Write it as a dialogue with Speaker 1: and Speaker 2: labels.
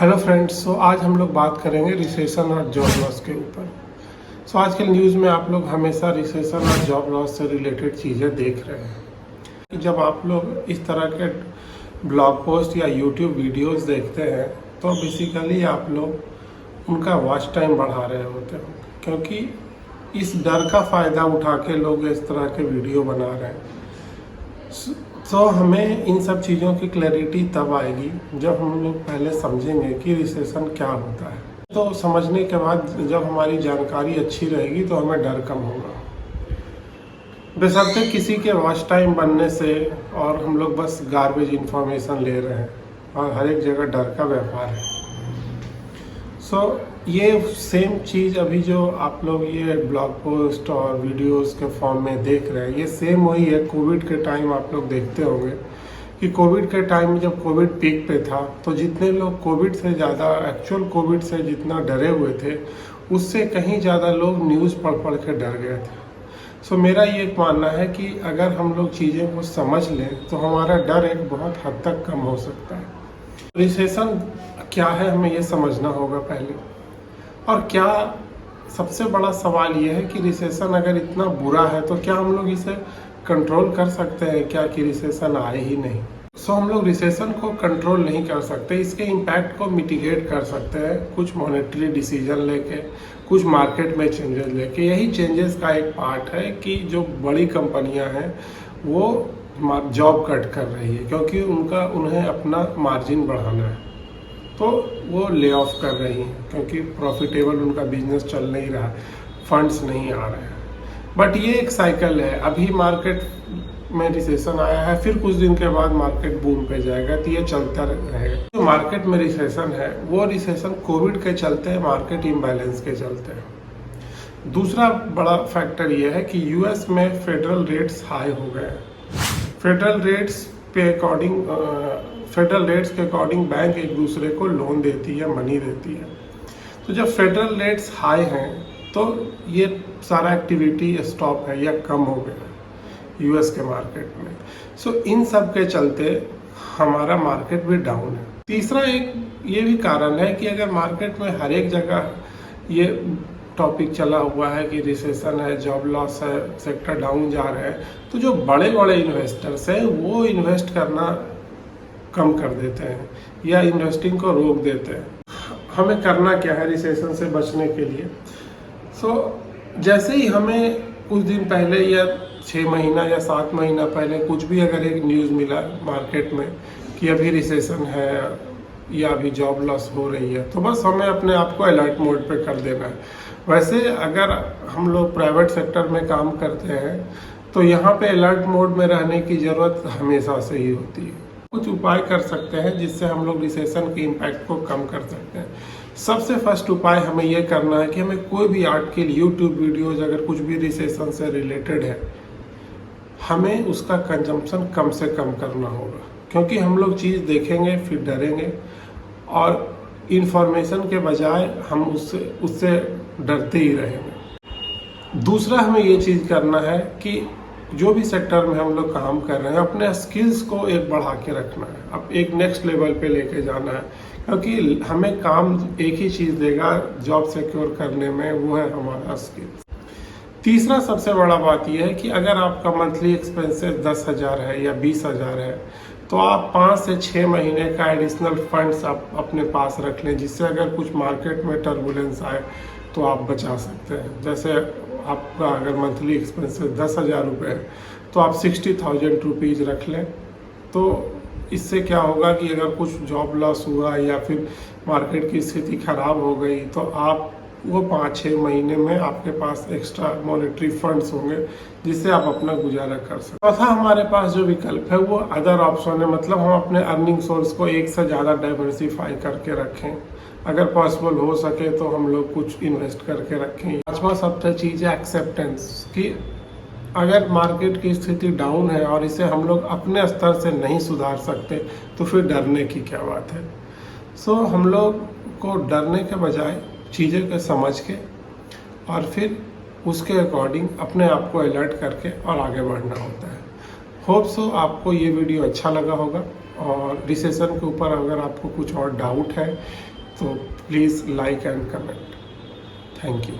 Speaker 1: Hello friends. आज हम लोग बात करेंगे रिसेशन और जॉब लॉस के ऊपर। आजकल न्यूज़ में आप लोग हमेशा रिसेशन और जॉब लॉस से रिलेटेड चीज़ें देख रहे हैं कि जब आप लोग इस तरह के ब्लॉग पोस्ट या यूट्यूब वीडियोस देखते हैं तो बेसिकली आप लोग उनका वॉच टाइम बढ़ा रहे होते हैं, क्योंकि इस डर का फ़ायदा उठा के लोग इस तरह के वीडियो बना रहे हैं। तो हमें इन सब चीज़ों की क्लैरिटी तब आएगी जब हम लोग पहले समझेंगे कि रिसेशन क्या होता है। तो समझने के बाद जब हमारी जानकारी अच्छी रहेगी तो हमें डर कम होगा। बशर्ते किसी के वॉच टाइम बनने से और हम लोग बस गार्बेज इंफॉर्मेशन ले रहे हैं और हर एक जगह डर का व्यापार है। ये सेम चीज़ अभी जो आप लोग ये ब्लॉग पोस्ट और वीडियोस के फॉर्म में देख रहे हैं, ये सेम वही है। कोविड के टाइम आप लोग देखते होंगे कि कोविड के टाइम में जब कोविड पीक पे था तो जितने लोग कोविड से ज़्यादा एक्चुअल कोविड से जितना डरे हुए थे उससे कहीं ज़्यादा लोग न्यूज़ पढ़ के डर गए थे। मेरा ये मानना है कि अगर हम लोग चीज़ें को समझ लें तो हमारा डर एक बहुत हद तक कम हो सकता है। रिसेशन क्या है हमें ये समझना होगा पहले। और क्या सबसे बड़ा सवाल ये है कि रिसेशन अगर इतना बुरा है तो क्या हम लोग इसे कंट्रोल कर सकते हैं क्या कि रिसेशन आए ही नहीं। हम लोग रिसेशन को कंट्रोल नहीं कर सकते, इसके इम्पैक्ट को मिटिगेट कर सकते हैं कुछ मॉनेटरी डिसीजन लेके, कुछ मार्केट में चेंजेस लेके। यही चेंजेस का एक पार्ट है कि जो बड़ी कंपनियां हैं वो जॉब कट कर रही है क्योंकि उन्हें अपना मार्जिन बढ़ाना है, तो वो ले ऑफ कर रही हैं क्योंकि प्रॉफिटेबल उनका बिजनेस चल नहीं रहा, फंड्स नहीं आ रहे हैं। बट ये एक साइकिल है। अभी मार्केट में रिसेशन आया है, फिर कुछ दिन के बाद मार्केट बूम पे जाएगा, तो ये चलता रहेगा। जो मार्केट में रिसेशन है वो रिसेशन कोविड के चलते हैं, मार्केट इम्बैलेंस के चलते हैं। दूसरा बड़ा फैक्टर ये है कि यूएस में फेडरल रेट्स हाई हो गए। फेडरल रेट्स के अकॉर्डिंग बैंक एक दूसरे को लोन देती है, मनी देती है। तो जब फेडरल रेट्स हाई हैं तो ये सारा एक्टिविटी स्टॉप है या कम हो गया यूएस के मार्केट में। इन सब के चलते हमारा मार्केट भी डाउन है। तीसरा एक ये भी कारण है कि अगर मार्केट में हर एक जगह ये टॉपिक चला हुआ है कि रिसेशन है, जॉब लॉस है, सेक्टर डाउन जा रहे हैं, तो जो बड़े बड़े इन्वेस्टर्स हैं वो इन्वेस्ट करना कम कर देते हैं या इन्वेस्टिंग को रोक देते हैं। हमें करना क्या है रिसेशन से बचने के लिए? जैसे ही हमें कुछ दिन पहले या 6 महीना या 7 महीना पहले कुछ भी अगर एक न्यूज़ मिला मार्केट में कि अभी रिसेशन है या अभी जॉब लॉस हो रही है, तो बस हमें अपने आप को अलर्ट मोड पे कर देना है। वैसे अगर हम लोग प्राइवेट सेक्टर में काम करते हैं तो यहाँ पे अलर्ट मोड में रहने की ज़रूरत हमेशा से ही होती है। कुछ उपाय कर सकते हैं जिससे हम लोग रिसेशन के इम्पैक्ट को कम कर सकते हैं। सबसे फर्स्ट उपाय हमें यह करना है कि हमें कोई भी आर्टिकल, यूट्यूब वीडियोज़ अगर कुछ भी रिसेशन से रिलेटेड है, हमें उसका कंजम्पशन कम से कम करना होगा, क्योंकि हम लोग चीज़ देखेंगे फिर डरेंगे और इन्फॉर्मेशन के बजाय हम उससे डरते ही रहेंगे। दूसरा हमें ये चीज़ करना है कि जो भी सेक्टर में हम लोग काम कर रहे हैं अपने स्किल्स को एक बढ़ा के रखना है, अब एक नेक्स्ट लेवल पे लेके जाना है, क्योंकि हमें काम एक ही चीज़ देगा जॉब सिक्योर करने में, वो है हमारा स्किल। तीसरा सबसे बड़ा बात यह है कि अगर आपका मंथली एक्सपेंसेस 10,000 है या 20,000 है तो आप 5 से 6 महीने का एडिशनल फंड्स आप अपने पास रख लें, जिससे अगर कुछ मार्केट में टर्बुलेंस आए तो आप बचा सकते हैं। जैसे आपका अगर मंथली एक्सपेंसेस 10,000 रुपये है तो आप 60,000 रुपीज़ रख लें। तो इससे क्या होगा कि अगर कुछ जॉब लॉस हुआ या फिर मार्केट की स्थिति खराब हो गई तो आप वो 5-6 महीने में आपके पास एक्स्ट्रा मॉनेटरी फंड्स होंगे जिससे आप अपना गुजारा कर सकते। चौथा हमारे पास जो विकल्प है वो अदर ऑप्शन है, मतलब हम अपने अर्निंग सोर्स को एक से ज़्यादा डाइवर्सिफाई करके रखें। अगर पॉसिबल हो सके तो हम लोग कुछ इन्वेस्ट करके रखें। पांचवा सबसे चीज़ है एक्सेप्टेंस, कि अगर मार्केट की स्थिति डाउन है और इसे हम लोग अपने स्तर से नहीं सुधार सकते तो फिर डरने की क्या बात है। हम लोग को डरने के बजाय चीज़ें को समझ के और फिर उसके अकॉर्डिंग अपने आप को अलर्ट करके और आगे बढ़ना होता है। होप सो आपको ये वीडियो अच्छा लगा होगा और रिसेशन के ऊपर अगर आपको कुछ और डाउट है तो please like and comment. Thank you.